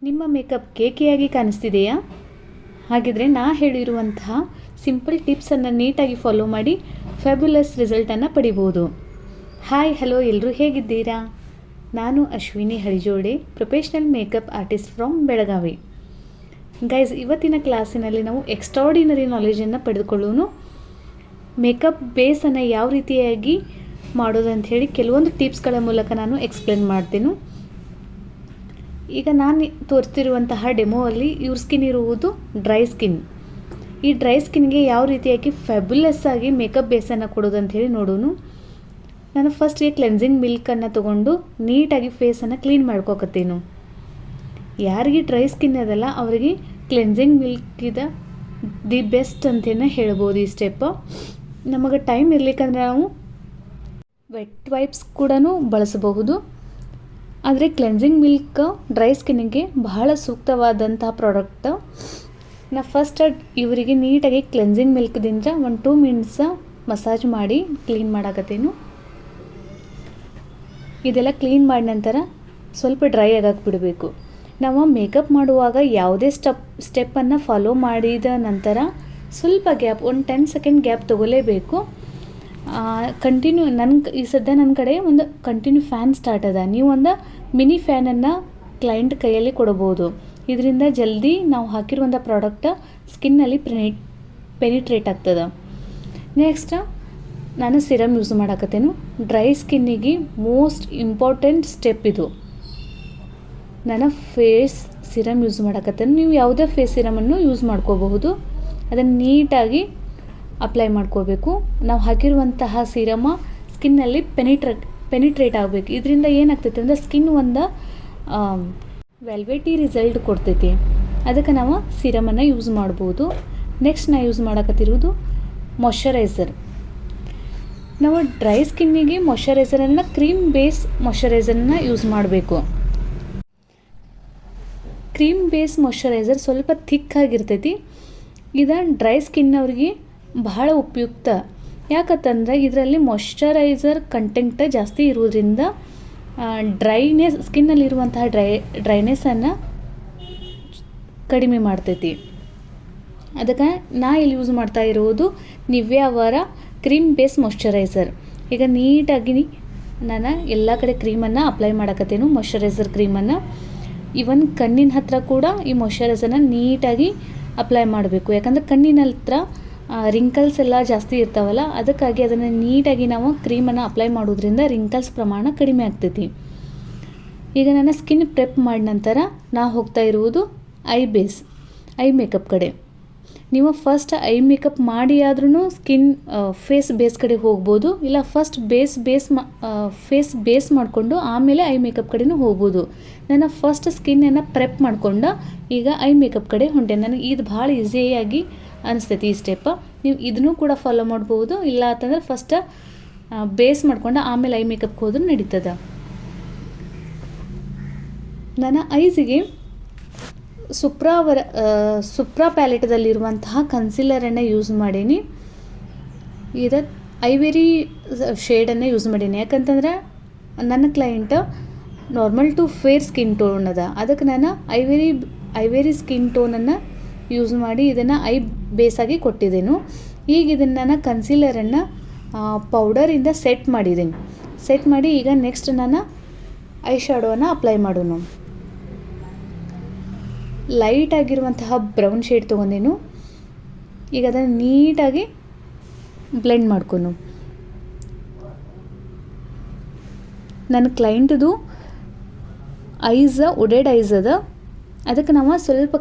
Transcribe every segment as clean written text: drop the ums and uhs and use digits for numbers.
ನಿಮ್ಮ ಮೇಕಪ್ ಕೇಕಿಯಾಗಿ ಕಾಣಿಸ್ತಿದೆಯಾ? ಹಾಗಿದ್ರೆ ನಾ ಹೇಳಿರುವಂತಹ ಸಿಂಪಲ್ ಟಿಪ್ಸನ್ನು ನೀಟಾಗಿ ಫಾಲೋ ಮಾಡಿ ಫ್ಯಾಬ್ಯುಲಸ್ ರಿಸಲ್ಟನ್ನು ಪಡಿಬೋದು. ಹಾಯ್ ಹಲೋ ಎಲ್ಲರೂ ಹೇಗಿದ್ದೀರಾ? ನಾನು Ashwini Halijode, professional makeup artist from Belagavi. Guys, ಇವತ್ತಿನ ಕ್ಲಾಸಿನಲ್ಲಿ ನಾವು ಎಕ್ಸ್ಟ್ರಾರ್ಡಿನರಿ ನಾಲೆಜನ್ನು ಪಡೆದುಕೊಳ್ಳೋನು. ಮೇಕಪ್ ಬೇಸನ್ನು ಯಾವ ರೀತಿಯಾಗಿ ಮಾಡೋದು ಅಂಥೇಳಿ ಕೆಲವೊಂದು ಟಿಪ್ಸ್ಗಳ ಮೂಲಕ ನಾನು ಎಕ್ಸ್ಪ್ಲೇನ್ ಮಾಡ್ತೀನಿ. ಈಗ ನಾನು ತೋರಿಸ್ತಿರುವಂತಹ ಡೆಮೋ ಅಲ್ಲಿ ಇವ್ರ ಸ್ಕಿನ್ ಇರುವುದು ಡ್ರೈ ಸ್ಕಿನ್. ಈ ಡ್ರೈ ಸ್ಕಿನ್ಗೆ ಯಾವ ರೀತಿಯಾಗಿ ಫ್ಯಾಬ್ಯುಲಸ್ ಆಗಿ ಮೇಕಪ್ ಬೇಸನ್ನು ಕೊಡೋದು ಅಂಥೇಳಿ ನೋಡೋಣ. ನಾನು ಫಸ್ಟ್ಗೆ ಕ್ಲೆನ್ಸಿಂಗ್ ಮಿಲ್ಕನ್ನು ತೊಗೊಂಡು ನೀಟಾಗಿ ಫೇಸನ್ನು ಕ್ಲೀನ್ ಮಾಡ್ಕೋಕತ್ತೀನಿ. ಯಾರಿಗೆ ಡ್ರೈ ಸ್ಕಿನ್ ಅದಲ್ಲ ಅವರಿಗೆ ಕ್ಲೆನ್ಸಿಂಗ್ ಮಿಲ್ಕ್ ಇದೆ ದಿ ಬೆಸ್ಟ್ ಅಂತೇನೆ ಹೇಳ್ಬೋದು. ಈ ಸ್ಟೆಪ್ ನಮಗೆ ಟೈಮ್ ಇರಲಿಕ್ಕಂದ್ರೆ ನಾವು ವೆಟ್ ವೈಪ್ಸ್ ಕೂಡ ಬಳಸಬಹುದು. ಆದರೆ ಕ್ಲೆನ್ಸಿಂಗ್ ಮಿಲ್ಕ್ ಡ್ರೈ ಸ್ಕಿನ್ನಿಗೆ ಬಹಳ ಸೂಕ್ತವಾದಂತಹ ಪ್ರಾಡಕ್ಟ್. ನಾ ಫಸ್ಟ್ ಇವರಿಗೆ ನೀಟಾಗಿ ಕ್ಲೆನ್ಸಿಂಗ್ ಮಿಲ್ಕ್ದಿಂದ 1-2 ಮಿನಿಟ್ಸ್ ಮಸಾಜ್ ಮಾಡಿ ಕ್ಲೀನ್ ಮಾಡಾಕತ್ತೀನಿ. ಇದೆಲ್ಲ ಕ್ಲೀನ್ ಮಾಡಿದ ನಂತರ ಸ್ವಲ್ಪ ಡ್ರೈ ಆಗಕ್ಕೆ ಬಿಡಬೇಕು. ನಾವು ಮೇಕಪ್ ಮಾಡುವಾಗ ಯಾವುದೇ ಸ್ಟೆಪ್ಪನ್ನು ಫಾಲೋ ಮಾಡಿದ ನಂತರ ಸ್ವಲ್ಪ ಗ್ಯಾಪ್, 10 ಸೆಕೆಂಡ್ ಗ್ಯಾಪ್ ತೊಗೊಳ್ಳೇಬೇಕು. ಕಂಟಿನ್ಯೂ ಈ ಸದ್ಯ ನನ್ನ ಕಡೆ ಒಂದು ಕಂಟಿನ್ಯೂ ಫ್ಯಾನ್ ಸ್ಟಾರ್ಟ್ ಅದ. ನೀವು ಒಂದು ಮಿನಿ ಫ್ಯಾನನ್ನು ಕ್ಲೈಂಟ್ ಕೈಯಲ್ಲಿ ಕೊಡಬಹುದು. ಇದರಿಂದ ಜಲ್ದಿ ನಾವು ಹಾಕಿರುವಂಥ ಪ್ರಾಡಕ್ಟ್ ಸ್ಕಿನ್ನಲ್ಲಿ ಪೆನಿಟ್ರೇಟ್ ಆಗ್ತದೆ. ನೆಕ್ಸ್ಟ್ ನಾನು ಸಿರಮ್ ಯೂಸ್ ಮಾಡಾಕತ್ತೇನು. ಡ್ರೈ ಸ್ಕಿನ್ನಿಗೆ ಮೋಸ್ಟ್ ಇಂಪಾರ್ಟೆಂಟ್ ಸ್ಟೆಪ್ ಇದು. ನಾನು ಫೇಸ್ ಸಿರಮ್ ಯೂಸ್ ಮಾಡಾಕತ್ತೇನು. ನೀವು ಯಾವುದೇ ಫೇಸ್ ಸಿರಮನ್ನು ಯೂಸ್ ಮಾಡ್ಕೋಬಹುದು. ಅದನ್ನು ನೀಟಾಗಿ ಅಪ್ಲೈ ಮಾಡ್ಕೋಬೇಕು. ನಾವು ಹಾಕಿರುವಂತಹ ಸಿರಮ ಸ್ಕಿನ್ನಲ್ಲಿ ಪೆನಿಟ್ರೇಟ್ ಆಗಬೇಕು. ಇದರಿಂದ ಏನಾಗ್ತೈತೆ ಅಂದರೆ ಸ್ಕಿನ್ ಒಂದು ವೆಲ್ವೆಟಿ ರಿಸಲ್ಟ್ ಕೊಡ್ತೈತಿ. ಅದಕ್ಕೆ ನಾವು ಸಿರಮನ್ನು ಯೂಸ್ ಮಾಡ್ಬೋದು. ನೆಕ್ಸ್ಟ್ ನಾನು ಯೂಸ್ ಮಾಡಕತ್ತಿರೋದು ಮಾಯ್ಶ್ಚರೈಸರ್. ನಾವು ಡ್ರೈ ಸ್ಕಿನ್ನಿಗೆ ಮಾಯ್ಶ್ಚರೈಸರನ್ನು ಕ್ರೀಮ್ ಬೇಸ್ ಮಾಯ್ಶ್ಚರೈಸರನ್ನು ಯೂಸ್ ಮಾಡಬೇಕು. ಕ್ರೀಮ್ ಬೇಸ್ ಮಾಯ್ಶ್ಚರೈಸರ್ ಸ್ವಲ್ಪ ಥಿಕ್ ಆಗಿರ್ತೈತಿ. ಇದು ಡ್ರೈ ಸ್ಕಿನ್ನವ್ರಿಗೆ ಬಹಳ ಉಪಯುಕ್ತ. ಯಾಕಂತಂದರೆ ಇದರಲ್ಲಿ ಮಾಯ್ಶ್ಚರೈಸರ್ ಕಂಟೆಂಟ್ ಜಾಸ್ತಿ ಇರೋದ್ರಿಂದ ಸ್ಕಿನ್ನಲ್ಲಿರುವಂತಹ ಡ್ರೈನೆಸ್ಸನ್ನು ಕಡಿಮೆ ಮಾಡ್ತೈತಿ. ಅದಕ್ಕೆ ನಾ ಇಲ್ಲಿ ಯೂಸ್ ಮಾಡ್ತಾ ಇರೋದು ನಿವ್ಯಾ ಅವರ ಕ್ರೀಮ್ ಬೇಸ್ ಮಾಯ್ಶ್ಚರೈಸರ್. ಈಗ ನೀಟಾಗಿ ನಾನು ಎಲ್ಲ ಕಡೆ ಕ್ರೀಮನ್ನು ಅಪ್ಲೈ ಮಾಡಕತ್ತೇನು, ಮಾಯ್ಶ್ಚರೈಸರ್ ಕ್ರೀಮನ್ನು. ಇವನ್ ಕಣ್ಣಿನ ಹತ್ರ ಕೂಡ ಈ ಮಾಯ್ಶ್ಚರೈಸರ್ನ ನೀಟಾಗಿ ಅಪ್ಲೈ ಮಾಡಬೇಕು. ಯಾಕಂದರೆ ಕಣ್ಣಿನ ಹತ್ರ ರಿಂಕಲ್ಸ್ ಎಲ್ಲ ಜಾಸ್ತಿ ಇರ್ತಾವಲ್ಲ, ಅದಕ್ಕಾಗಿ ಅದನ್ನು ನೀಟಾಗಿ ನಾವು ಕ್ರೀಮನ್ನು ಅಪ್ಲೈ ಮಾಡೋದ್ರಿಂದ ರಿಂಕಲ್ಸ್ ಪ್ರಮಾಣ ಕಡಿಮೆ ಆಗ್ತೈತಿ. ಈಗ ನಾನು ಸ್ಕಿನ್ ಪ್ರೆಪ್ ಮಾಡಿದ ನಂತರ ನಾ ಹೋಗ್ತಾ ಇರುವುದು ಐ ಮೇಕಪ್ ಕಡೆ. ನೀವು ಫಸ್ಟ್ ಐ ಮೇಕಪ್ ಮಾಡಿ ಆದ್ರೂ ಫೇಸ್ ಬೇಸ್ ಕಡೆ ಹೋಗ್ಬೋದು. ಇಲ್ಲ ಫಸ್ಟ್ ಫೇಸ್ ಬೇಸ್ ಮಾಡಿಕೊಂಡು ಆಮೇಲೆ ಐ ಮೇಕಪ್ ಕಡೆನೂ ಹೋಗ್ಬೋದು. ನಾನು ಫಸ್ಟ್ ಸ್ಕಿನ್ನನ್ನು ಪ್ರೆಪ್ ಮಾಡಿಕೊಂಡು ಈಗ ಐ ಮೇಕಪ್ ಕಡೆ ಹೊಂಟೆ. ನನಗೆ ಇದು ಭಾಳ ಈಸಿಯಾಗಿ ಅನಿಸ್ತೈತಿ ಈ ಸ್ಟೆಪ್. ನೀವು ಇದನ್ನು ಕೂಡ ಫಾಲೋ ಮಾಡ್ಬೋದು. ಇಲ್ಲ ಅಂತಂದ್ರೆ ಫಸ್ಟ್ ಬೇಸ್ ಮಾಡ್ಕೊಂಡು ಆಮೇಲೆ ಐ ಮೇಕಪ್ಗೆ ಹೋದ್ರೂ ನಡೀತದೆ. ನನ್ನ ಐಸಿಗೆ ಸುಪ್ರಾ ಪ್ಯಾಲೆಟದಲ್ಲಿರುವಂತಹ ಕನ್ಸಿಲರನ್ನು ಯೂಸ್ ಮಾಡೀನಿ. ಇದು ಐವೆರಿ ಶೇಡನ್ನು ಯೂಸ್ ಮಾಡೀನಿ. ಯಾಕಂತಂದ್ರೆ ನನ್ನ client normal to fair skin tone ಅದ. ಅದಕ್ಕೆ ನಾನು ಐವೆರಿ ಸ್ಕಿನ್ ಟೋನನ್ನು ಯೂಸ್ ಮಾಡಿ ಇದನ್ನು ಐ ಬೇಸಾಗಿ ಕೊಟ್ಟಿದ್ದೇನು. ಈಗ ಇದನ್ನು ನಾನು ಕನ್ಸಿಲರನ್ನು ಪೌಡರಿಂದ ಸೆಟ್ ಮಾಡಿದ್ದೀನಿ. ಸೆಟ್ ಮಾಡಿ ಈಗ ನೆಕ್ಸ್ಟ್ ನಾನು ಐ ಶ್ಯಾಡೋವನ್ನು ಅಪ್ಲೈ ಮಾಡೋಣ. ಲೈಟ್ ಆಗಿರುವಂತಹ ಬ್ರೌನ್ ಶೇಡ್ ತೊಗೊಂಡೇನು. ಈಗ ಅದನ್ನು ನೀಟಾಗಿ ಬ್ಲೆಂಡ್ ಮಾಡ್ಕೊನು. ನನ್ನ ಕ್ಲೈಂಟ್ದು ವುಡೆಡ್ ಐಸ್ ಅದ. ಅದಕ್ಕೆ ನಾವು ಸ್ವಲ್ಪ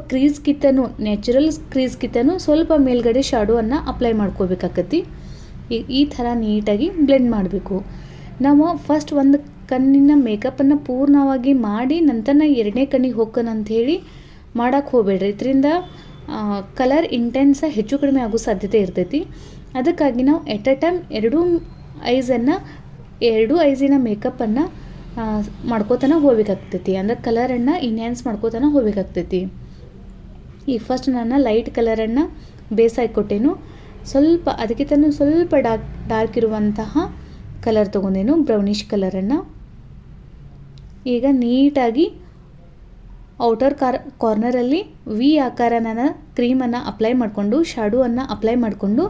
ನ್ಯಾಚುರಲ್ ಕ್ರೀಸ್ಗಿತ್ತನೂ ಸ್ವಲ್ಪ ಮೇಲ್ಗಡೆ ಶ್ಯಾಡೋವನ್ನು ಅಪ್ಲೈ ಮಾಡ್ಕೋಬೇಕಾಕತಿ. ಈ ಥರ ನೀಟಾಗಿ ಬ್ಲೆಂಡ್ ಮಾಡಬೇಕು. ನಾವು ಫಸ್ಟ್ ಒಂದು ಕಣ್ಣಿನ ಮೇಕಪ್ಪನ್ನು ಪೂರ್ಣವಾಗಿ ಮಾಡಿ ನಂತರ ಎರಡನೇ ಕಣ್ಣಿಗೆ ಹೋಗೋಣ ಅಂಥೇಳಿ ಮಾಡೋಕ್ಕೆ ಹೋಗಬೇಡ್ರಿ. ಇದರಿಂದ ಕಲರ್ ಇಂಟೆನ್ಸ ಹೆಚ್ಚು ಕಡಿಮೆ ಆಗೋ ಸಾಧ್ಯತೆ ಇರ್ತೈತಿ. ಅದಕ್ಕಾಗಿ ನಾವು ಎಟ್ ಅ ಟೈಮ್ ಎರಡು ಐಸಿನ ಮೇಕಪ್ಪನ್ನು ಮಾಡ್ಕೋತಾನೆ ಹೋಗ್ಬೇಕಾಗ್ತೈತಿ. ಅಂದರೆ ಕಲರನ್ನು ಇನ್ಹ್ಯಾನ್ಸ್ ಮಾಡ್ಕೋತಾನೆ ಹೋಗ್ಬೇಕಾಗ್ತೈತಿ. ಈಗ ಫಸ್ಟ್ ನಾನು ಲೈಟ್ ಕಲರನ್ನು ಬೇಸಾಗಿ ಕೊಟ್ಟೇನು. ಅದಕ್ಕಿಂತ ಸ್ವಲ್ಪ ಡಾರ್ಕ್ ಇರುವಂತಹ ಕಲರ್ ತೊಗೊಂಡೇನು, ಬ್ರೌನಿಷ್ ಕಲರನ್ನು. ಈಗ ನೀಟಾಗಿ ಔಟರ್ ಕಾರ್ನರಲ್ಲಿ ವಿ ಆಕಾರ ನಾನು ಕ್ರೀಮನ್ನು ಅಪ್ಲೈ ಮಾಡಿಕೊಂಡು ಶ್ಯಾಡೋವನ್ನು ಅಪ್ಲೈ ಮಾಡಿಕೊಂಡು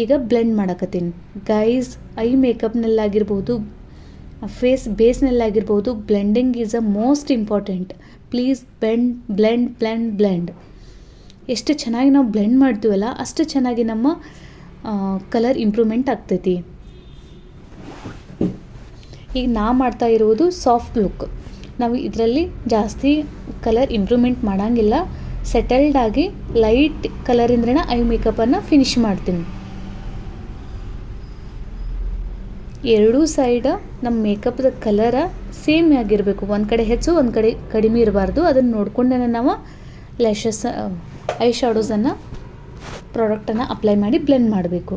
ಈಗ ಬ್ಲೆಂಡ್ ಮಾಡಕತ್ತೀನಿ ಗೈಸ್. ಐ ಮೇಕಪ್ನಲ್ಲಾಗಿರ್ಬೋದು, ಫೇಸ್ ಬೇಸ್ನಲ್ಲಾಗಿರ್ಬೋದು, blending is a most important. Please blend. ಎಷ್ಟು ಚೆನ್ನಾಗಿ ನಾವು ಬ್ಲೆಂಡ್ ಮಾಡ್ತೀವಲ್ಲ ಅಷ್ಟು ಚೆನ್ನಾಗಿ ನಮ್ಮ ಕಲರ್ ಇಂಪ್ರೂವ್ಮೆಂಟ್ ಆಗ್ತೈತಿ. ಈಗ ನಾ ಮಾಡ್ತಾ ಇರುವುದು ಸಾಫ್ಟ್ ಲುಕ್. ನಾವು ಇದರಲ್ಲಿ ಜಾಸ್ತಿ ಕಲರ್ ಇಂಪ್ರೂವ್ಮೆಂಟ್ ಮಾಡೋಂಗಿಲ್ಲ. ಸೆಟಲ್ಡ್ ಆಗಿ ಲೈಟ್ ಕಲರಿಂದ್ರೇ ಐ ಮೇಕಪ್ಪನ್ನು ಫಿನಿಶ್ ಮಾಡ್ತೀನಿ. ಎರಡೂ ಸೈಡ್ ನಮ್ಮ ಮೇಕಪ್ದ ಕಲರ ಸೇಮ್ ಆಗಿರಬೇಕು. ಒಂದು ಕಡೆ ಹೆಚ್ಚು ಒಂದು ಕಡೆ ಕಡಿಮೆ ಇರಬಾರ್ದು. ಅದನ್ನು ನೋಡ್ಕೊಂಡೇ ನಾವು ಲ್ಯಾಶಸ್ ಐ ಶ್ಯಾಡೋಸನ್ನು ಪ್ರಾಡಕ್ಟನ್ನು ಅಪ್ಲೈ ಮಾಡಿ ಬ್ಲೆಂಡ್ ಮಾಡಬೇಕು.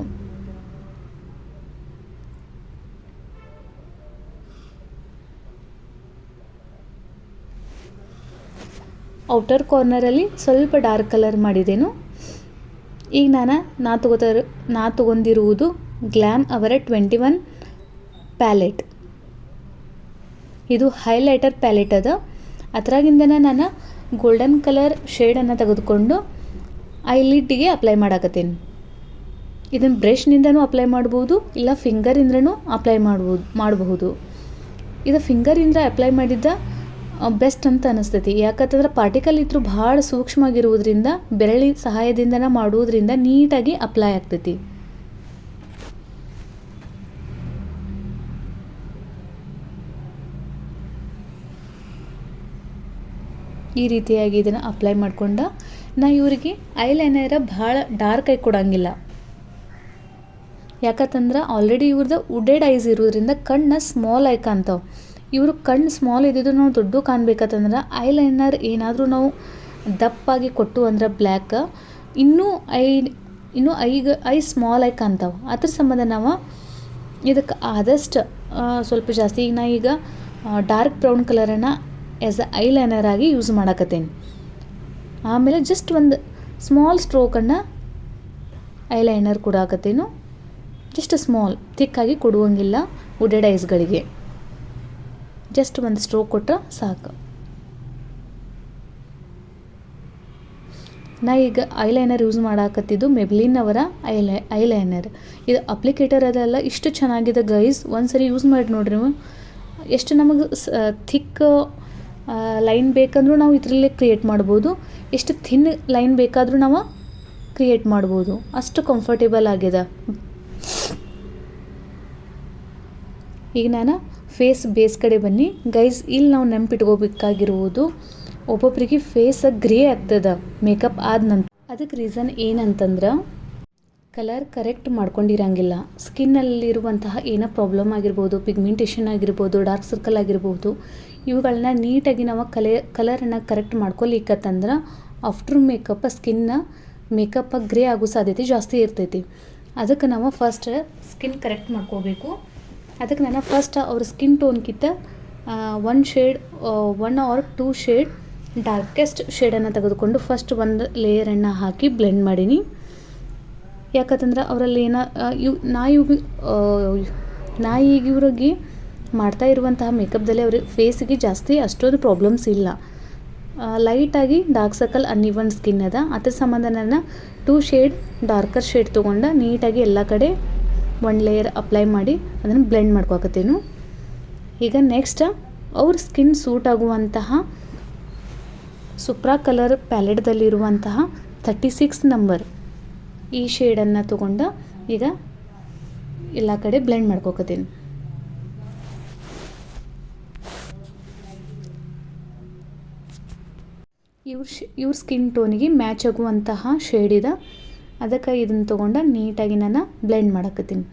ಔಟರ್ ಕಾರ್ನರಲ್ಲಿ ಸ್ವಲ್ಪ ಡಾರ್ಕ್ ಕಲರ್ ಮಾಡಿದ್ದೇನು. ಈಗ ನಾ ತೊಗೊಂಡಿರುವುದು ಗ್ಲ್ಯಾಮ್ ಅವರ 21 ಪ್ಯಾಲೆಟ್. ಇದು ಹೈಲೈಟರ್ ಪ್ಯಾಲೆಟ್ ಅದ. ಅದರಾಗಿಂದನೇ ನಾನು ಗೋಲ್ಡನ್ ಕಲರ್ ಶೇಡನ್ನು ತೆಗೆದುಕೊಂಡು ಐಲಿಡ್ಗೆ ಅಪ್ಲೈ ಮಾಡಾಕತ್ತೀನಿ. ಇದನ್ನು ಬ್ರಷ್ನಿಂದನೂ ಅಪ್ಲೈ ಮಾಡ್ಬೋದು, ಇಲ್ಲ ಫಿಂಗರಿಂದ್ರೂ ಅಪ್ಲೈ ಮಾಡಬಹುದು. ಇದು ಫಿಂಗರಿಂದ ಅಪ್ಲೈ ಮಾಡಿದ್ದ ಬೆಸ್ಟ್ ಅಂತ ಅನಿಸ್ತೈತಿ. ಯಾಕಂತಂದ್ರೆ ಪಾರ್ಟಿಕಲ್ ಇದ್ರೂ ಭಾಳ ಸೂಕ್ಷ್ಮವಾಗಿರುವುದರಿಂದ ಬೆರಳಿ ಸಹಾಯದಿಂದನೇ ಮಾಡುವುದರಿಂದ ನೀಟಾಗಿ ಅಪ್ಲೈ ಆಗ್ತೈತಿ. ಈ ರೀತಿಯಾಗಿ ಇದನ್ನು ಅಪ್ಲೈ ಮಾಡ್ಕೊಂಡ ನಾ ಇವರಿಗೆ ಐಲೈನರ್ ಭಾಳ ಡಾರ್ಕ್ ಆಗಿ ಕೊಡೋಂಗಿಲ್ಲ. ಯಾಕಂತಂದ್ರೆ ಆಲ್ರೆಡಿ ಇವ್ರದ್ದು ವುಡೆಡ್ ಐಸ್ ಇರೋದ್ರಿಂದ ಕಣ್ಣು ಸ್ಮಾಲ್ ಆಗಿ ಕಾಣ್ತಾವೆ. ಇವರು ಕಣ್ಣು ಸ್ಮಾಲ್ ಇದ್ದಿದ್ದು ನಾವು ದೊಡ್ಡ ಕಾಣ್ಬೇಕಂತಂದ್ರೆ ಐಲೈನರ್ ಏನಾದರೂ ನಾವು ದಪ್ಪಾಗಿ ಕೊಟ್ಟು ಅಂದ್ರೆ ಬ್ಲ್ಯಾಕ್ ಇನ್ನೂ ಐ ಸ್ಮಾಲ್ ಆಗಿ ಕಾಣ್ತಾವೆ. ಅದ್ರ ಸಂಬಂಧ ನಾವು ಇದಕ್ಕೆ ಆದಷ್ಟು ಸ್ವಲ್ಪ ಜಾಸ್ತಿ ಈಗ ಡಾರ್ಕ್ ಬ್ರೌನ್ ಕಲರನ್ನು ಆ್ಯಸ್ ಅ ಐಲೈನರ್ ಆಗಿ ಯೂಸ್ ಮಾಡಕತ್ತೇನೆ. ಆಮೇಲೆ ಜಸ್ಟ್ ಒಂದು ಸ್ಮಾಲ್ ಸ್ಟ್ರೋಕನ್ನು ಐಲೈನರ್ ಕೊಡಾಕತ್ತೇನು. ಜಸ್ಟ್ ಸ್ಮಾಲ್ ಥಿಕ್ಕಾಗಿ ಕೊಡುವಂಗಿಲ್ಲ ವುಡೆಡ್ ಐಸ್ಗಳಿಗೆ. ಜಸ್ಟ್ ಒಂದು ಸ್ಟ್ರೋಕ್ ಕೊಟ್ಟರೆ ಸಾಕು. ನಾ ಈಗ ಐಲೈನರ್ ಯೂಸ್ ಮಾಡಾಕತ್ತಿದ್ದು ಮೆಬ್ಲಿನ್ ಅವರ ಐಲೈನರ್. ಇದು ಅಪ್ಲಿಕೇಟರ್ ಅದೆಲ್ಲ ಇಷ್ಟು ಚೆನ್ನಾಗಿದೆ ಗೈಸ್. ಒಂದ್ಸರಿ ಯೂಸ್ ಮಾಡಿ ನೋಡ್ರಿ. ಎಷ್ಟು ನಮಗೆ ಥಿಕ್ ಲೈನ್ ಬೇಕಂದ್ರೂ ನಾವು ಇದರಲ್ಲೇ ಕ್ರಿಯೇಟ್ ಮಾಡ್ಬೋದು. ಎಷ್ಟು ಥಿನ್ ಲೈನ್ ಬೇಕಾದರೂ ನಾವು ಕ್ರಿಯೇಟ್ ಮಾಡ್ಬೋದು. ಅಷ್ಟು ಕಂಫರ್ಟೇಬಲ್ ಆಗಿದೆ. ಈಗ ನಾನು ಫೇಸ್ ಬೇಸ್ ಕಡೆ ಬನ್ನಿ ಗೈಸ್. ಇಲ್ಲಿ ನಾವು ನೆನಪಿಟ್ಕೋಬೇಕಾಗಿರುವುದು ಒಬ್ಬೊಬ್ಬರಿಗೆ ಫೇಸ್ ಗ್ರೇ ಆಗ್ತದೆ ಮೇಕಪ್ ಆದ ನಂತರ. ಅದಕ್ಕೆ ರೀಸನ್ ಏನಂತಂದ್ರೆ ಕಲರ್ ಕರೆಕ್ಟ್ ಮಾಡ್ಕೊಂಡಿರಂಗಿಲ್ಲ. ಸ್ಕಿನ್ನಲ್ಲಿರುವಂತಹ ಏನೋ ಪ್ರಾಬ್ಲಮ್ ಆಗಿರ್ಬೋದು, ಪಿಗ್ಮೆಂಟೇಷನ್ ಆಗಿರ್ಬೋದು, ಡಾರ್ಕ್ ಸರ್ಕಲ್ ಆಗಿರ್ಬೋದು, ಇವುಗಳನ್ನ ನೀಟಾಗಿ ನಾವು ಕಲರನ್ನು ಕರೆಕ್ಟ್ ಮಾಡ್ಕೊಲಿಕ್ಕಂದ್ರೆ ಆಫ್ಟರ್ ಮೇಕಪ್ ಮೇಕಪ್ ಗ್ರೇ ಆಗೋ ಸಾಧ್ಯತೆ ಜಾಸ್ತಿ ಇರ್ತೈತಿ. ಅದಕ್ಕೆ ನಾವು ಫಸ್ಟ್ ಸ್ಕಿನ್ ಕರೆಕ್ಟ್ ಮಾಡ್ಕೋಬೇಕು. ಅದಕ್ಕೆ ನಾನು ಫಸ್ಟ್ ಅವ್ರ ಸ್ಕಿನ್ ಟೋನ್ಗಿಂತ 1 or 2 ಶೇಡ್ ಡಾರ್ಕೆಸ್ಟ್ ಶೇಡನ್ನು ತೆಗೆದುಕೊಂಡು ಫಸ್ಟ್ ಒಂದು ಲೇಯರನ್ನು ಹಾಕಿ ಬ್ಲೆಂಡ್ ಮಾಡೀನಿ. ಯಾಕಂತಂದ್ರೆ ಅವರಲ್ಲಿ ನಾ ಈಗ ಇವ್ರಿಗೆ ಮಾಡ್ತಾ ಇರುವಂತಹ ಮೇಕಪ್ದಲ್ಲಿ ಅವ್ರ ಫೇಸಿಗೆ ಜಾಸ್ತಿ ಅಷ್ಟೊಂದು ಪ್ರಾಬ್ಲಮ್ಸ್ ಇಲ್ಲ. ಲೈಟಾಗಿ ಡಾರ್ಕ್ ಸರ್ಕಲ್ ಅನ್ಇವನ್ ಸ್ಕಿನ್ ಅದ. ಅದ್ರ ಸಂಬಂಧ ನಾನು 2 ಶೇಡ್ ಡಾರ್ಕರ್ ಶೇಡ್ ತೊಗೊಂಡು ನೀಟಾಗಿ ಎಲ್ಲ ಕಡೆ 1 ಲೇಯರ್ ಅಪ್ಲೈ ಮಾಡಿ ಅದನ್ನು ಬ್ಲೆಂಡ್ ಮಾಡ್ಕೊಕತ್ತೇನು. ಈಗ ನೆಕ್ಸ್ಟ್ ಅವ್ರ ಸ್ಕಿನ್ ಸೂಟ್ ಆಗುವಂತಹ ಸುಪ್ರಾ ಕಲರ್ ಪ್ಯಾಲೆಟ್ದಲ್ಲಿರುವಂತಹ 36 ನಂಬರ್ ಈ ಶೇಡನ್ನು ತೊಗೊಂಡು ಈಗ ಎಲ್ಲ ಕಡೆ ಬ್ಲೆಂಡ್ ಮಾಡ್ಕೊಕತ್ತೀನಿ. ಇವ್ರ ಸ್ಕಿನ್ ಟೋನಿಗೆ ಮ್ಯಾಚ್ ಆಗುವಂತಹ ಶೇಡ್ ಇದೆ. ಅದಕ್ಕೆ ಇದನ್ನು ತೊಗೊಂಡು ನೀಟಾಗಿ ನಾನು ಬ್ಲೆಂಡ್ ಮಾಡಕತ್ತೀನಿ.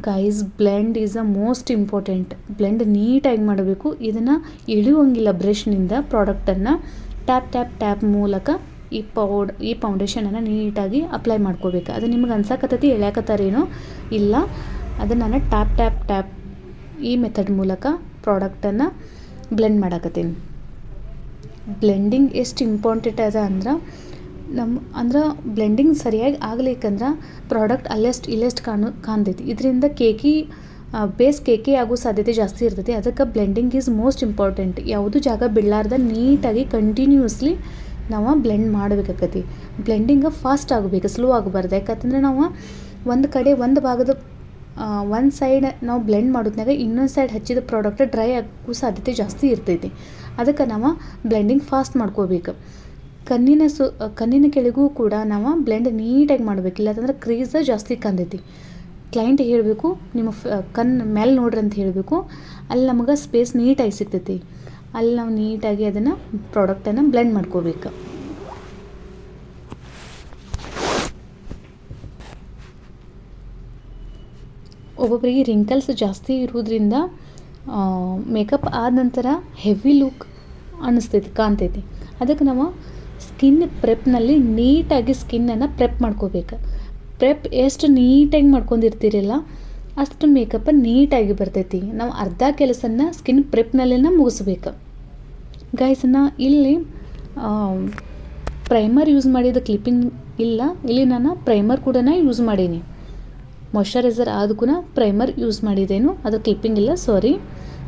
Guys, blend is a most important. Blend ನೀಟಾಗಿ ಮಾಡಬೇಕು. ಇದನ್ನು ಇಳಿಯುವಂಗಿಲ್ಲ ಬ್ರಷ್ನಿಂದ. ಪ್ರಾಡಕ್ಟನ್ನು ಟ್ಯಾಪ್ ಮೂಲಕ ಈ ಫೌಂಡೇಶನನ್ನು ನೀಟಾಗಿ ಅಪ್ಲೈ ಮಾಡ್ಕೋಬೇಕು. ಅದು ನಿಮ್ಗೆ ಅನ್ಸಕತ್ತೈತಿ ಎಳ್ಯಾಕತ್ತಾರೇನೋ ಇಲ್ಲ, ಅದನ್ನು ನಾನು ಟ್ಯಾಪ್ ಈ ಮೆಥಡ್ ಮೂಲಕ ಪ್ರಾಡಕ್ಟನ್ನು ಬ್ಲೆಂಡ್ ಮಾಡಕತ್ತೀನಿ. ಬ್ಲೆಂಡಿಂಗ್ ಎಷ್ಟು ಇಂಪಾರ್ಟೆಂಟ್ ಅದ ಅಂದ್ರೆ ಬ್ಲೆಂಡಿಂಗ್ ಸರಿಯಾಗಿ ಆಗ್ಲಿಕ್ಕಂದ್ರೆ ಪ್ರಾಡಕ್ಟ್ ಇಲ್ಲೆಷ್ಟು ಕಾಣ್ತೈತಿ. ಇದರಿಂದ ಕೇಕಿ ಬೇಸ್ ಕೇಕೆ ಆಗೋ ಸಾಧ್ಯತೆ ಜಾಸ್ತಿ ಇರ್ತೈತಿ. ಅದಕ್ಕೆ ಬ್ಲೆಂಡಿಂಗ್ ಈಸ್ ಮೋಸ್ಟ್ ಇಂಪಾರ್ಟೆಂಟ್. ಯಾವುದು ಜಾಗ ಬಿಡಲಾರ್ದ ನೀಟಾಗಿ ಕಂಟಿನ್ಯೂಸ್ಲಿ ನಾವು ಬ್ಲೆಂಡ್ ಮಾಡಬೇಕಾಕತಿ. ಬ್ಲೆಂಡಿಂಗ್ ಫಾಸ್ಟ್ ಆಗಬೇಕು, ಸ್ಲೋ ಆಗಬಾರ್ದು. ಯಾಕಂತಂದ್ರೆ ನಾವು ಒಂದು ಕಡೆ ಒಂದು ಭಾಗದ ಒಂದು ಸೈಡ್ ನಾವು ಬ್ಲೆಂಡ್ ಮಾಡೋದ್ನಾಗ ಇನ್ನೊಂದು ಸೈಡ್ ಹಚ್ಚಿದ ಪ್ರಾಡಕ್ಟ್ ಡ್ರೈ ಆಗೋ ಸಾಧ್ಯತೆ ಜಾಸ್ತಿ ಇರ್ತೈತಿ. ಅದಕ್ಕೆ ನಾವು ಬ್ಲೆಂಡಿಂಗ್ ಫಾಸ್ಟ್ ಮಾಡ್ಕೋಬೇಕು. ಕಣ್ಣಿನ ಕೆಳಗೂ ಕೂಡ ನಾವು ಬ್ಲೆಂಡ್ ನೀಟಾಗಿ ಮಾಡಬೇಕು. ಇಲ್ಲಾಂತಂದ್ರೆ ಕ್ರೀಸ್ ಜಾಸ್ತಿ ಕಂದೈತಿ. ಕ್ಲೈಂಟಿಗೆ ಹೇಳಬೇಕು, ನಿಮ್ಮ ಕಣ್ಣು ಮೇಲೆ ನೋಡ್ರಿ ಅಂತ ಹೇಳಬೇಕು. ಅಲ್ಲಿ ನಮಗೆ ಸ್ಪೇಸ್ ನೀಟಾಗಿ ಸಿಗ್ತೈತಿ. ಅಲ್ಲಿ ನಾವು ನೀಟಾಗಿ ಅದನ್ನು ಪ್ರಾಡಕ್ಟನ್ನು ಬ್ಲೆಂಡ್ ಮಾಡ್ಕೋಬೇಕು. ಒಬ್ಬೊಬ್ಬರಿಗೆ ರಿಂಕಲ್ಸ್ ಜಾಸ್ತಿ ಇರೋದ್ರಿಂದ ಮೇಕಪ್ ಆದ ನಂತರ ಹೆವಿ ಲುಕ್ ಕಾಣ್ತೈತಿ. ಅದಕ್ಕೆ ನಾವು ಸ್ಕಿನ್ ಪ್ರೆಪ್ನಲ್ಲಿ ನೀಟಾಗಿ ಸ್ಕಿನ್ನನ್ನು ಪ್ರೆಪ್ ಮಾಡ್ಕೋಬೇಕು. ಪ್ರೆಪ್ ಎಷ್ಟು ನೀಟಾಗಿ ಮಾಡ್ಕೊಂಡಿರ್ತೀರಲ್ಲ ಅಷ್ಟು ಮೇಕಪ್ ನೀಟಾಗಿ ಬರ್ತೈತಿ. ನಾವು ಅರ್ಧ ಕೆಲಸನ ಸ್ಕಿನ್ ಪ್ರೆಪ್ನಲ್ಲೇ ಮುಗಿಸ್ಬೇಕು. ಗೈಸನ್ನ ಇಲ್ಲಿ ಪ್ರೈಮರ್ ಯೂಸ್ ಮಾಡಿದ ಕ್ಲಿಪ್ಪಿಂಗ್ ಇಲ್ಲ. ಇಲ್ಲಿ ನಾನು ಪ್ರೈಮರ್ ಕೂಡ ಯೂಸ್ ಮಾಡೀನಿ. ಮಾಯ್ಶ್ಚರೈಸರ್ ಆದಕ್ಕೂ ಪ್ರೈಮರ್ ಯೂಸ್ ಮಾಡಿದ್ದೇನು, ಅದು ಕ್ಲಿಪ್ಪಿಂಗ್ ಇಲ್ಲ, ಸಾರಿ.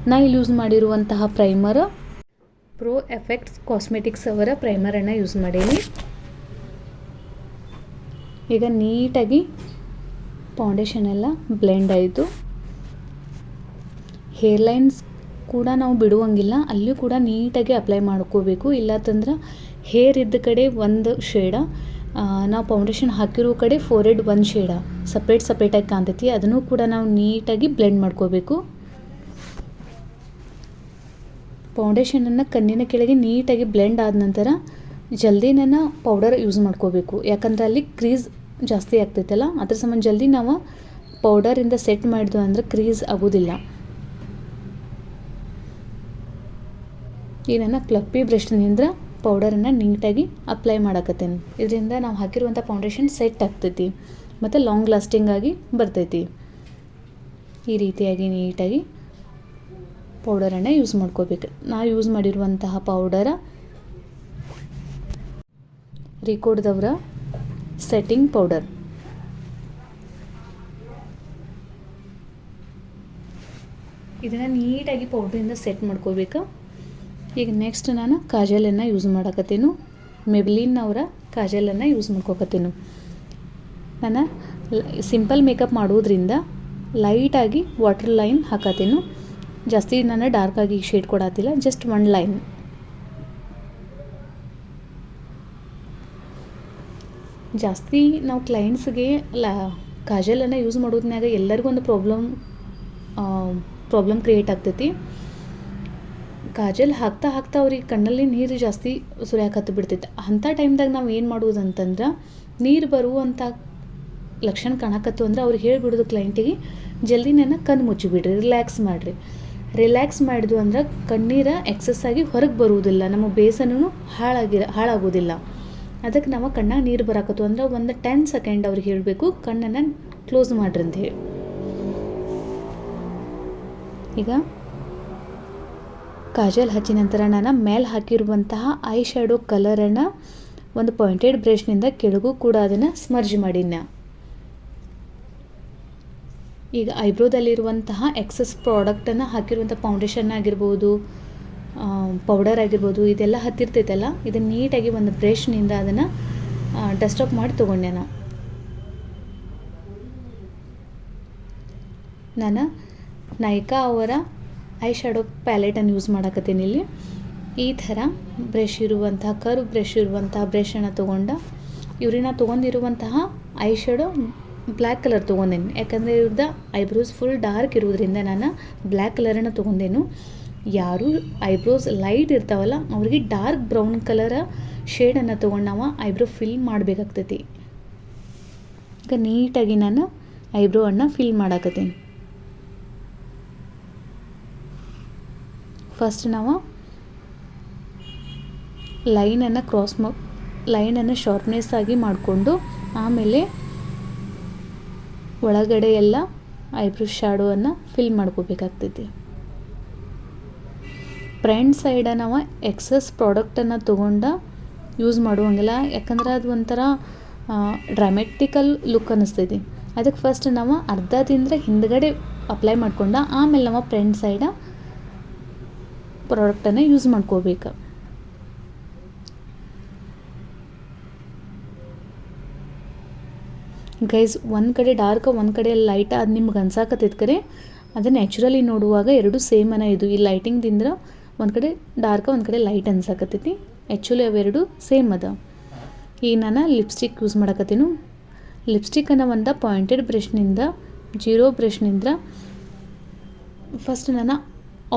ನಾ ಇಲ್ಲಿ ಯೂಸ್ ಮಾಡಿರುವಂತಹ ಪ್ರೈಮರ್ ಪ್ರೋ ಎಫೆಕ್ಟ್ಸ್ ಕಾಸ್ಮೆಟಿಕ್ಸ್ ಅವರ ಪ್ರೈಮರನ್ನು ಯೂಸ್ ಮಾಡೀನಿ. ಈಗ ನೀಟಾಗಿ ಫೌಂಡೇಶನ್ ಎಲ್ಲ ಬ್ಲೆಂಡ್ ಆಯಿತು. ಹೇರ್ಲೈನ್ಸ್ ಕೂಡ ನಾವು ಬಿಡುವಂಗಿಲ್ಲ, ಅಲ್ಲೂ ಕೂಡ ನೀಟಾಗಿ ಅಪ್ಲೈ ಮಾಡ್ಕೋಬೇಕು. ಇಲ್ಲಾಂತಂದ್ರೆ ಹೇರ್ ಇದ್ದ ಕಡೆ ಒಂದು ಶೇಡ, ನಾವು ಫೌಂಡೇಶನ್ ಹಾಕಿರೋ ಕಡೆ ಫೋರೆಡ್ ಒಂದು ಶೇಡ ಸಪ್ರೇಟಾಗಿ ಕಾಣ್ತೈತಿ. ಅದನ್ನು ಕೂಡ ನಾವು ನೀಟಾಗಿ ಬ್ಲೆಂಡ್ ಮಾಡ್ಕೋಬೇಕು. ಫೌಂಡೇಶನನ್ನು ಕಣ್ಣಿನ ಕೆಳಗೆ ನೀಟಾಗಿ ಬ್ಲೆಂಡ್ ಆದ ನಂತರ ಜಲ್ದಿ ಪೌಡರ್ ಯೂಸ್ ಮಾಡ್ಕೋಬೇಕು. ಯಾಕಂದ್ರೆ ಅಲ್ಲಿ ಕ್ರೀಸ್ ಜಾಸ್ತಿ ಆಗ್ತೈತಲ್ಲ, ಅದ್ರ ಸಂಬಂಧ ಜಲ್ದಿ ನಾವು ಪೌಡರಿಂದ ಸೆಟ್ ಮಾಡಿದ್ವು ಅಂದ್ರೆ ಕ್ರೀಸ್ ಆಗೋದಿಲ್ಲ. ಈಗ ನಾನು ಕ್ಲಪ್ಪಿ ಬ್ರಷ್ನಿಂದ ಪೌಡರನ್ನು ನೀಟಾಗಿ ಅಪ್ಲೈ ಮಾಡಕತ್ತೇನೆ. ಇದರಿಂದ ನಾವು ಹಾಕಿರುವಂಥ ಫೌಂಡೇಶನ್ ಸೆಟ್ ಆಗ್ತೈತಿ ಮತ್ತು ಲಾಂಗ್ ಲಾಸ್ಟಿಂಗ್ ಆಗಿ ಬರ್ತೈತಿ. ಈ ರೀತಿಯಾಗಿ ನೀಟಾಗಿ ಪೌಡರನ್ನು ಯೂಸ್ ಮಾಡ್ಕೋಬೇಕು. ನಾವು ಯೂಸ್ ಮಾಡಿರುವಂತಹ ಪೌಡರ ರಿಕೋರ್ಡ್ದವರ ಸೆಟ್ಟಿಂಗ್ ಪೌಡರ್. ಇದನ್ನು ನೀಟಾಗಿ ಪೌಡ್ರಿಂದ ಸೆಟ್ ಮಾಡ್ಕೋಬೇಕು. ಈಗ ನೆಕ್ಸ್ಟ್ ನಾನು ಕಾಜಲನ್ನು ಯೂಸ್ ಮಾಡಕತ್ತೀನಿ. ಮೆಬ್ಲಿನ್ ಅವರ ಕಾಜಲನ್ನು ಯೂಸ್ ಮಾಡ್ಕೋಕತ್ತೀನಿ. ನಾನು ಸಿಂಪಲ್ ಮೇಕಪ್ ಮಾಡೋದ್ರಿಂದ ಲೈಟಾಗಿ ವಾಟರ್ ಲೈನ್ ಹಾಕತ್ತೀನಿ. ಜಾಸ್ತಿ ನಾನು ಡಾರ್ಕಾಗಿ ಶೇಡ್ ಕೊಡತ್ತಿಲ್ಲ, ಜಸ್ಟ್ ಒನ್ ಲೈನ್. ಜಾಸ್ತಿ ನಾವು ಕ್ಲೈಂಟ್ಸ್ಗೆ ಕಾಜಲನ್ನು ಯೂಸ್ ಮಾಡೋದ್ನಾಗ ಎಲ್ಲರಿಗೂ ಒಂದು ಪ್ರಾಬ್ಲಮ್ ಕ್ರಿಯೇಟ್ ಆಗ್ತೈತಿ. ಕಾಜಲ್ ಹಾಕ್ತಾ ಅವ್ರಿಗೆ ಕಣ್ಣಲ್ಲಿ ನೀರು ಜಾಸ್ತಿ ಸುರಿಯಾಕತ್ತು ಬಿಡ್ತೈತೆ. ಅಂಥ ಟೈಮ್ದಾಗ ನಾವು ಏನು ಮಾಡೋದಂತಂದ್ರೆ, ನೀರು ಬರುವಂಥ ಲಕ್ಷಣ ಕಾಣಕತ್ತು ಅಂದ್ರೆ ಅವ್ರಿಗೆ ಹೇಳ್ಬಿಡೋದು ಕ್ಲೈಂಟಿಗೆ, ಜಲ್ದಿ ಕಣ್ಣು ಮುಚ್ಚಿಬಿಡ್ರಿ, ರಿಲ್ಯಾಕ್ಸ್ ಮಾಡಿದ್ವು ಅಂದ್ರೆ ಕಣ್ಣೀರ ಎಕ್ಸಸ್ ಆಗಿ ಹೊರಗೆ ಬರುವುದಿಲ್ಲ, ನಮ್ಮ ಬೇಸನೂ ಹಾಳಾಗೋದಿಲ್ಲ. ಅದಕ್ಕೆ ನಾವು ಕಣ್ಣಾಗ ನೀರು ಬರಾಕತ್ತು ಅಂದ್ರೆ ಒಂದು 10 ಸೆಕೆಂಡ್ ಅವ್ರಿಗೆ ಹೇಳಬೇಕು, ಕಣ್ಣನ್ನು ಕ್ಲೋಸ್ ಮಾಡ್ರಿ ಅಂತ ಹೇಳಿ. ಈಗ ಕಾಜಲ್ ಹಚ್ಚಿದ ನಂತರ ನಾನು ಮೇಲೆ ಹಾಕಿರುವಂತಹ ಐ ಶ್ಯಾಡೋ ಕಲರನ್ನು ಒಂದು ಪಾಯಿಂಟೆಡ್ ಬ್ರಷ್ನಿಂದ ಕೆಳಗೂ ಕೂಡ ಅದನ್ನು ಸ್ಮರ್ಜ್ ಮಾಡಿನ. ಈಗ ಐಬ್ರೋದಲ್ಲಿರುವಂತಹ ಎಕ್ಸಸ್ ಪ್ರಾಡಕ್ಟನ್ನು ಹಾಕಿರುವಂಥ ಫೌಂಡೇಶನ್ ಆಗಿರ್ಬೋದು, ಪೌಡರ್ ಆಗಿರ್ಬೋದು, ಇದೆಲ್ಲ ಹತ್ತಿರ್ತೈತಲ್ಲ, ಇದನ್ನು ನೀಟಾಗಿ ಒಂದು ಬ್ರಷ್ನಿಂದ ಅದನ್ನು ಡಸ್ಟಪ್ ಮಾಡಿ ತೊಗೊಂಡೆ. ನಾನು ನೈಕಾ ಅವರ ಐ ಶ್ಯಾಡೋ ಪ್ಯಾಲೆಟನ್ನು ಯೂಸ್ ಮಾಡಕತ್ತೀನಿ. ಇಲ್ಲಿ ಈ ಥರ ಬ್ರಷ್ ಇರುವಂತಹ ಕರ್ವ್ ಬ್ರಷ್ ಇರುವಂತಹ ಬ್ರಷನ್ನು ತೊಗೊಂಡಿರುವಂತಹ ಐ ಶ್ಯಾಡೋ ಬ್ಲ್ಯಾಕ್ ಕಲರ್ ತೊಗೊಂಡೇನು. ಯಾಕಂದರೆ ಇವ್ರದ್ದು ಐಬ್ರೋಸ್ ಫುಲ್ ಡಾರ್ಕ್ ಇರೋದ್ರಿಂದ ನಾನು ಬ್ಲ್ಯಾಕ್ ಕಲರನ್ನು ತೊಗೊಂಡೇನು. ಯಾರು ಐಬ್ರೋಸ್ ಲೈಟ್ ಇರ್ತಾವಲ್ಲ ಅವ್ರಿಗೆ ಡಾರ್ಕ್ ಬ್ರೌನ್ ಕಲರ ಶೇಡನ್ನು ತೊಗೊಂಡು ನಾವು ಐಬ್ರೋ ಫಿಲ್ ಮಾಡಬೇಕಾಗ್ತೈತಿ. ಈಗ ನೀಟಾಗಿ ನಾನು ಐಬ್ರೋವನ್ನು ಫಿಲ್ ಮಾಡಾಕತ್ತೀನಿ. ಫಸ್ಟ್ ನಾವು ಲೈನನ್ನು ಶಾರ್ಪ್ನೆಸ್ ಆಗಿ ಮಾಡಿಕೊಂಡು ಆಮೇಲೆ ಒಳಗಡೆ ಎಲ್ಲ ಐಬ್ರೋ ಶ್ಯಾಡೋವನ್ನು ಫಿಲ್ ಮಾಡ್ಕೋಬೇಕಾಗ್ತೈತಿ. ಫ್ರಂಟ್ ಸೈಡ ನಾವು ಎಕ್ಸಸ್ ಪ್ರಾಡಕ್ಟನ್ನು ತೊಗೊಂಡು ಯೂಸ್ ಮಾಡುವಂಗಿಲ್ಲ, ಯಾಕಂದ್ರೆ ಅದು ಒಂಥರ ಡ್ರಾಮೆಟಿಕಲ್ ಲುಕ್ ಅನ್ನಿಸ್ತೈತಿ. ಅದಕ್ಕೆ ಫಸ್ಟ್ ನಾವು ಅರ್ಧದಿಂದ ಹಿಂದ್ಗಡೆ ಅಪ್ಲೈ ಮಾಡ್ಕೊಂಡು ಆಮೇಲೆ ನಾವು ಫ್ರಂಟ್ ಸೈಡ ಪ್ರಾಡಕ್ಟನ್ನು ಯೂಸ್ ಮಾಡ್ಕೋಬೇಕು. ಗೈಸ್, ಒಂದು ಕಡೆ ಡಾರ್ಕ್ ಒಂದು ಕಡೆ ಲೈಟ್ ಅದು ನಿಮ್ಗೆ ಅನ್ಸಾಕತ್ತೈತೆ ಕರೆ ಅದು ನ್ಯಾಚುರಲಿ ನೋಡುವಾಗ ಎರಡು ಸೇಮನ. ಇದು ಈ ಲೈಟಿಂಗ್ದಿಂದ ಒಂದು ಕಡೆ ಡಾರ್ಕ್ ಒಂದು ಕಡೆ ಲೈಟ್ ಅನ್ಸಾಕತ್ತೈತಿ. ಆ್ಯಕ್ಚುಲಿ ಅವೆರಡು ಸೇಮ್ ಅದ. ಈಗ ನಾನು ಲಿಪ್ಸ್ಟಿಕ್ ಯೂಸ್ ಮಾಡಕತ್ತೀನಿ. ಲಿಪ್ಸ್ಟಿಕ್ಕನ್ನು ಒಂದು ಪಾಯಿಂಟೆಡ್ ಬ್ರಷ್ನಿಂದ ಜೀರೋ ಬ್ರಷ್ನಿಂದ ಫಸ್ಟ್ ನಾನು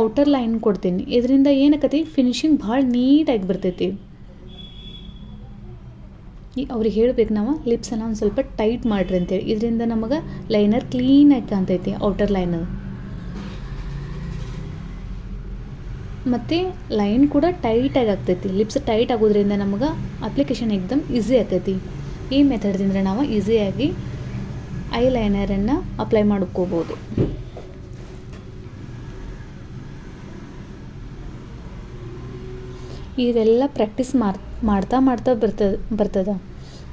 ಔಟರ್ ಲೈನ್ ಕೊಡ್ತೀನಿ. ಇದರಿಂದ ಏನಾಕತಿ ಫಿನಿಶಿಂಗ್ ಭಾಳ ನೀಟಾಗಿ ಬರ್ತೈತಿ. ಅವ್ರಿಗೆ ಹೇಳ್ಬೇಕು ನಾವು ಲಿಪ್ಸನ್ನು ಒಂದು ಸ್ವಲ್ಪ ಟೈಟ್ ಮಾಡಿರಿ ಅಂತೇಳಿ. ಇದರಿಂದ ನಮಗೆ ಲೈನರ್ ಕ್ಲೀನಾಗಿ ಕಾಣ್ತೈತಿ ಔಟರ್ ಲೈನರ್. ಮತ್ತು ಲೈನ್ ಕೂಡ ಟೈಟಾಗಿ ಆಗ್ತೈತಿ. ಲಿಪ್ಸ್ ಟೈಟ್ ಆಗೋದ್ರಿಂದ ನಮಗೆ ಅಪ್ಲಿಕೇಶನ್ ಎಕ್ದಮ್ ಈಸಿ ಆಗ್ತೈತಿ. ಈ ಮೆಥಡ್ದಿಂದ ನಾವು ಈಸಿಯಾಗಿ ಐ ಲೈನರನ್ನು ಅಪ್ಲೈ ಮಾಡ್ಕೋಬೋದು. ಇದೆಲ್ಲ ಪ್ರಾಕ್ಟೀಸ್ ಮಾಡ್ತಾ ಬರ್ತದ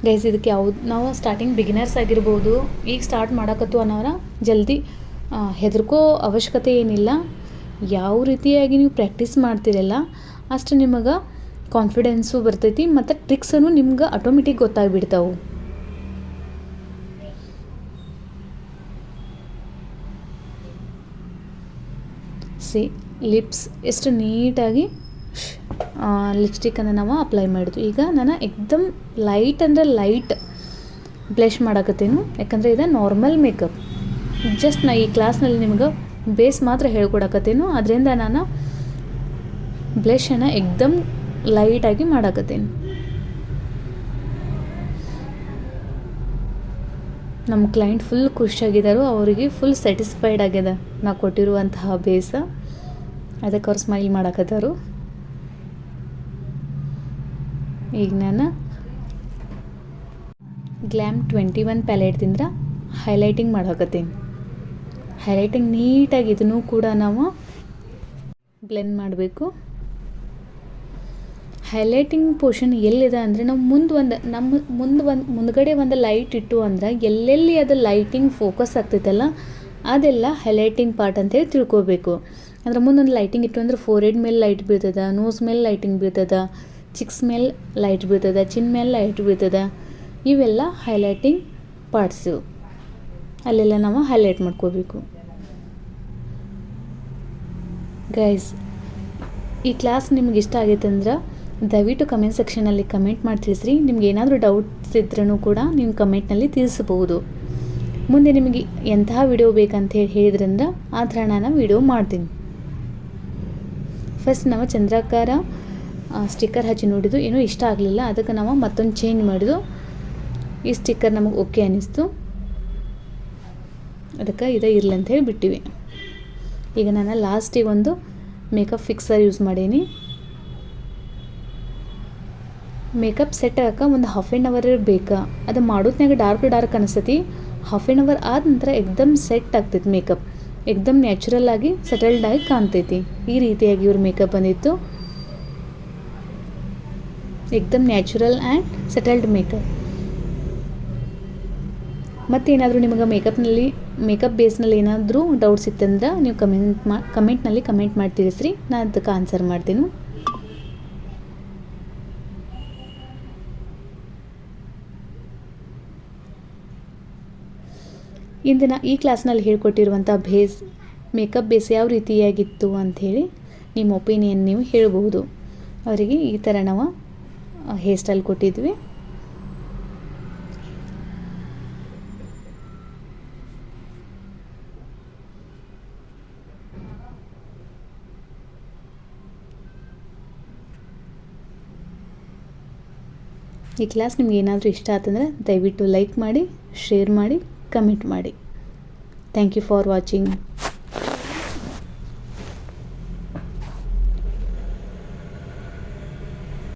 ಗೈಸ್. ಇದಕ್ಕೆ ಯಾವ್ದು ನಾವು ಸ್ಟಾರ್ಟಿಂಗ್ ಬಿಗಿನರ್ಸ್ ಆಗಿರ್ಬೋದು, ಈಗ ಸ್ಟಾರ್ಟ್ ಮಾಡಕತ್ತು ಅನ್ನೋರ ಜಲ್ದಿ ಹೆದರ್ಕೋ ಅವಶ್ಯಕತೆ ಏನಿಲ್ಲ. ಯಾವ ರೀತಿಯಾಗಿ ನೀವು ಪ್ರಾಕ್ಟೀಸ್ ಮಾಡ್ತಿರಲ್ಲ ಅಷ್ಟು ನಿಮಗೆ ಕಾನ್ಫಿಡೆನ್ಸು ಬರ್ತೈತಿ ಮತ್ತು ಟ್ರಿಕ್ಸನ್ನು ನಿಮ್ಗೆ ಆಟೋಮೆಟಿಕ್ ಗೊತ್ತಾಗ್ಬಿಡ್ತಾವೆ. ಲಿಪ್ಸ್ ಎಷ್ಟು ನೀಟಾಗಿ ಲಿಪ್ಸ್ಟಿಕ್ಕನ್ನು ನಾವು ಅಪ್ಲೈ ಮಾಡಿದ್ವಿ. ಈಗ ನಾನು ಎಕ್ದಮ್ ಲೈಟ್ ಅಂದರೆ ಲೈಟ್ ಬ್ಲಷ್ ಮಾಡಕತ್ತೀನಿ. ಯಾಕಂದರೆ ಇದು ನಾರ್ಮಲ್ ಮೇಕಪ್. ಜಸ್ಟ್ ನಾ ಈ ಕ್ಲಾಸ್ನಲ್ಲಿ ನಿಮ್ಗೆ ಬೇಸ್ ಮಾತ್ರ ಹೇಳ್ಕೊಡಕತ್ತೀನಿ. ಅದರಿಂದ ನಾನು ಬ್ಲಷನ್ನು ಎಕ್ದಮ್ ಲೈಟಾಗಿ ಮಾಡಕತ್ತೀನಿ. ನಮ್ಮ ಕ್ಲೈಂಟ್ ಫುಲ್ ಖುಷಿಯಾಗಿದ್ದಾರೆ. ಅವರಿಗೆ ಫುಲ್ ಸ್ಯಾಟಿಸ್ಫೈಡ್ ಆಗ್ಯದ ನಾ ಕೊಟ್ಟಿರುವಂತಹ ಬೇಸ. ಅದಕ್ಕೆ ಅವ್ರು ಸ್ಮೈಲ್ ಮಾಡಕತ್ತಾರು. ಈಗ ನಾನು ಗ್ಲ್ಯಾಮ್ 21 ಪ್ಯಾಲೆಟ್ದಿಂದ ಹೈಲೈಟಿಂಗ್ ಮಾಡಕತ್ತೀನಿ. ಹೈಲೈಟಿಂಗ್ ನೀಟಾಗಿ ಇದನ್ನು ಕೂಡ ನಾವು ಬ್ಲೆಂಡ್ ಮಾಡಬೇಕು. ಹೈಲೈಟಿಂಗ್ ಪೋರ್ಷನ್ ಎಲ್ಲಿದೆ ಅಂದರೆ ನಾವು ಮುಂದ್ಗಡೆ ಒಂದು ಲೈಟ್ ಇಟ್ಟು ಅಂದ್ರೆ ಎಲ್ಲೆಲ್ಲಿ ಅದು ಲೈಟಿಂಗ್ ಫೋಕಸ್ ಆಗ್ತೈತಲ್ಲ ಅದೆಲ್ಲ ಹೈಲೈಟಿಂಗ್ ಪಾರ್ಟ್ ಅಂತೇಳಿ ತಿಳ್ಕೊಬೇಕು. ಅಂದ್ರೆ ಮುಂದೊಂದು ಲೈಟಿಂಗ್ ಇಟ್ಟು ಅಂದ್ರೆ ಫೋರ್ಹೆಡ್ ಮೇಲೆ ಲೈಟ್ ಬೀಳ್ತದ, ನೋಸ್ ಮೇಲೆ ಲೈಟಿಂಗ್ ಬೀಳ್ತದ, ಚಿಕ್ಸ್ ಮೇಲೆ ಲೈಟ್ ಬೀಳ್ತದ, ಚಿನ್ ಮೇಲೆ ಲೈಟ್ ಬೀಳ್ತದ. ಇವೆಲ್ಲ ಹೈಲೈಟಿಂಗ್ ಪಾರ್ಟ್ಸು. ಅಲ್ಲೆಲ್ಲ ನಾವು ಹೈಲೈಟ್ ಮಾಡ್ಕೋಬೇಕು. ಗೈಸ್, ಈ ಕ್ಲಾಸ್ ನಿಮ್ಗೆ ಇಷ್ಟ ಆಗೈತೆ ಅಂದ್ರೆ ದಯವಿಟ್ಟು ಕಮೆಂಟ್ ಸೆಕ್ಷನಲ್ಲಿ ಕಮೆಂಟ್ ಮಾಡಿ ತಿಳಿಸ್ರಿ. ನಿಮ್ಗೆ ಏನಾದರೂ ಡೌಟ್ಸ್ ಇದ್ರೂ ಕೂಡ ನೀವು ಕಮೆಂಟ್ನಲ್ಲಿ ತಿಳಿಸ್ಬೋದು. ಮುಂದೆ ನಿಮಗೆ ಎಂತಹ ವಿಡಿಯೋ ಬೇಕಂತ ಹೇಳಿದ್ರಿಂದ ಆ ಥರ ನಾನು ವಿಡಿಯೋ ಮಾಡ್ತೀನಿ. ಫಸ್ಟ್ ನಾವು ಚಂದ್ರಾಕಾರ ಸ್ಟಿಕ್ಕರ್ ಹಚ್ಚಿ ನೋಡಿದ್ದು, ಏನೂ ಇಷ್ಟ ಆಗಲಿಲ್ಲ. ಅದಕ್ಕೆ ನಾವು ಮತ್ತೊಂದು ಚೇಂಜ್ ಮಾಡಿದ್ದು. ಈ ಸ್ಟಿಕ್ಕರ್ ನಮಗೆ ಓಕೆ ಅನ್ನಿಸ್ತು. ಅದಕ್ಕೆ ಇದೇ ಇರಲಿ ಅಂತ ಹೇಳಿ ಬಿಟ್ಟಿವಿ. ಈಗ ನಾನು ಲಾಸ್ಟಿಗೆ ಒಂದು ಮೇಕಪ್ ಫಿಕ್ಸರ್ ಯೂಸ್ ಮಾಡೀನಿ. ಮೇಕಪ್ ಸೆಟ್ ಆಗಕ್ಕೆ ಒಂದು ಹಾಫ್ ಆ್ಯನ್ ಅವರ್ ಬೇಕಾ. ಅದು ಮಾಡೋದ್ನಾಗ ಡಾರ್ಕ್ ಅನಿಸ್ತೈತಿ. ಹಾಫ್ ಆ್ಯನ್ ಅವರ್ ಆದ ನಂತರ ಎಕ್ದಮ್ ಸೆಟ್ ಆಗ್ತೈತಿ. ಮೇಕಪ್ ಎಕ್ದಮ್ ನ್ಯಾಚುರಲ್ ಆಗಿ ಸೆಟಲ್ಡ್ ಆಗಿ ಕಾಣ್ತೈತಿ. ಈ ರೀತಿಯಾಗಿ ಇವ್ರ ಮೇಕಪ್ ಬಂದಿತ್ತು. ಎಕ್ದಮ್ ನ್ಯಾಚುರಲ್ ಆ್ಯಂಡ್ ಸೆಟಲ್ಡ್ ಮೇಕಪ್. ಮತ್ತೇನಾದರೂ ನಿಮಗೆ ಮೇಕಪ್ ಬೇಸ್ನಲ್ಲಿ ಏನಾದರೂ ಡೌಟ್ಸ್ ಇತ್ತಂದ್ರೆ ನೀವು ಕಮೆಂಟ್ನಲ್ಲಿ ಕಮೆಂಟ್ ಮಾಡಿ ತಿಳಿಸ್ರಿ. ನಾನು ಅದಕ್ಕೆ ಆನ್ಸರ್ ಮಾಡ್ತೀನಿ. ಇಂದಿನ ಈ ಕ್ಲಾಸ್ನಲ್ಲಿ ಹೇಳ್ಕೊಟ್ಟಿರುವಂಥ ಮೇಕಪ್ ಬೇಸ್ ಯಾವ ರೀತಿಯಾಗಿತ್ತು ಅಂಥೇಳಿ ನಿಮ್ಮ ಒಪಿನಿಯನ್ ನೀವು ಹೇಳ್ಬೋದು. ಅವರಿಗೆ ಈ ಥರ ನಾವು ಹೇರ್ ಸ್ಟೈಲ್ ಕೊಟ್ಟಿದ್ವಿ. ಈ ಕ್ಲಾಸ್ ನಿಮ್ಗೆ ಏನಾದರೂ ಇಷ್ಟ ಆತಂದ್ರೆ ದಯವಿಟ್ಟು ಲೈಕ್ ಮಾಡಿ, ಶೇರ್ ಮಾಡಿ, ಕಮೆಂಟ್ ಮಾಡಿ. Thank you for watching.